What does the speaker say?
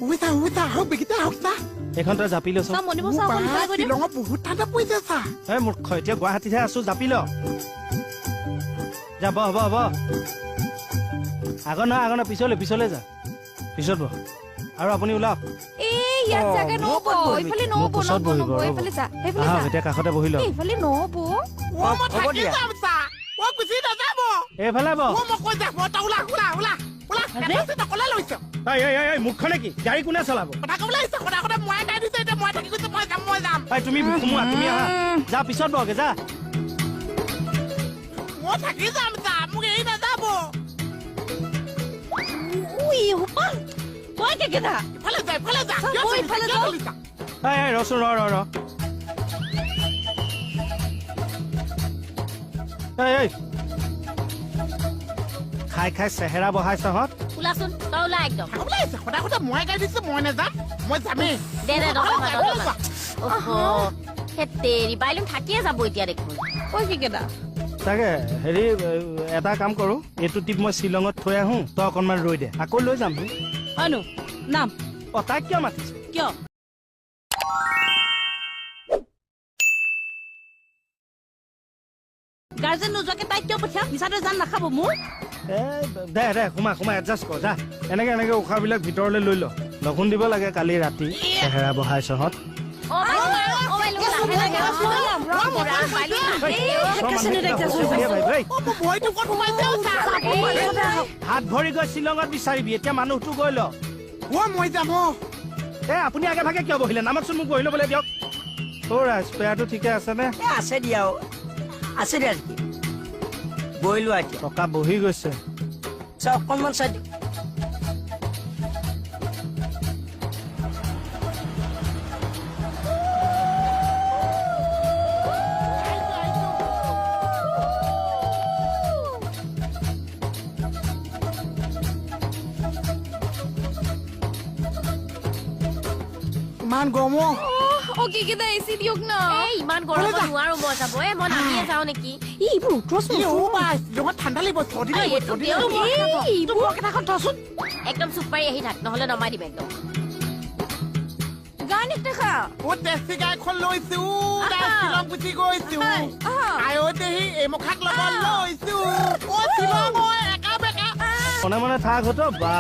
উইতা উইতা হওক বেকিটা হওক চা এখন তই জাপি লৈছ শ্বিলঙত বহুত ঠাণ্ডা পৰিছে চা এই মূৰ্খ এতিয়া গুৱাহাটীতহে আছো জাপি ল যাব হ'ব হ'ব আগৰ নহয় পিছলৈ পিছলৈ যা পিছত বহ আৰু আপুনি ওলাওক এতিয়া কাষতে বহি ল এইফালে বহ মুখখন নেকি গাড়ী কোনে চলাব তুমি সোমোৱা তুমি আহা যা পিছত বহগে যা ৰচোন ৰ খাই খাই চেহেৰা বহাইছ হত ওলাচোন তই ওলা একদম মই গাই দিছো মই নাযাম মই যামেই তেৰি বাইলুন থাকিয়ে যাব এতিয়া দেখোন কৈ কি কেইটা তাকে হেৰি এটা কাম কৰো এইটো টিপ মই শ্বিলঙত থৈ আহো তই অকনমান ৰৈ দে আকৌ লৈ যাম অনু নাম তাইক কিয় মাতিছে কিয় গাৰ্জেন নোযোৱাকে তাইক কিয় পঠিয়াম মিছাতে জান নাখাব মোৰ দে সোমা এডজাষ্ট কৰ যা এনেকে উশাহবিলাক ভিতৰলৈ লৈ ল লঘোণ দিব লাগে কালি ৰাতি চেহেৰা বহাই চহত হাত ভৰি গৈ শ্বিলঙত বিচাৰিবি এতিয়া মানুহটো গৈ ল মই যাম আপুনি আগে ভাগে কিয় বহিলে নামতচোন মোক বহি ল'বলৈ দিয়ক স্পেয়াৰটো ঠিকে আছে নে আছে দিয়া বহি লোৱা এতিয়া টকা বহি গৈছে অকণমান চাই ইমান গৰম ইমান গৰমত নোৱাৰো মই যাব মই নামিয়ে যাওঁ নেকি ঠাণ্ডা লাগিব একদম চুপ পাৰি আহি থাক নহলে নমাই দিম একদম টেষ্টি গাইখন লৈছো শ্বিলং গুচি গৈছো আয়দেহি এমুখাক লগত লৈছো মনে মনে থাক হতো বা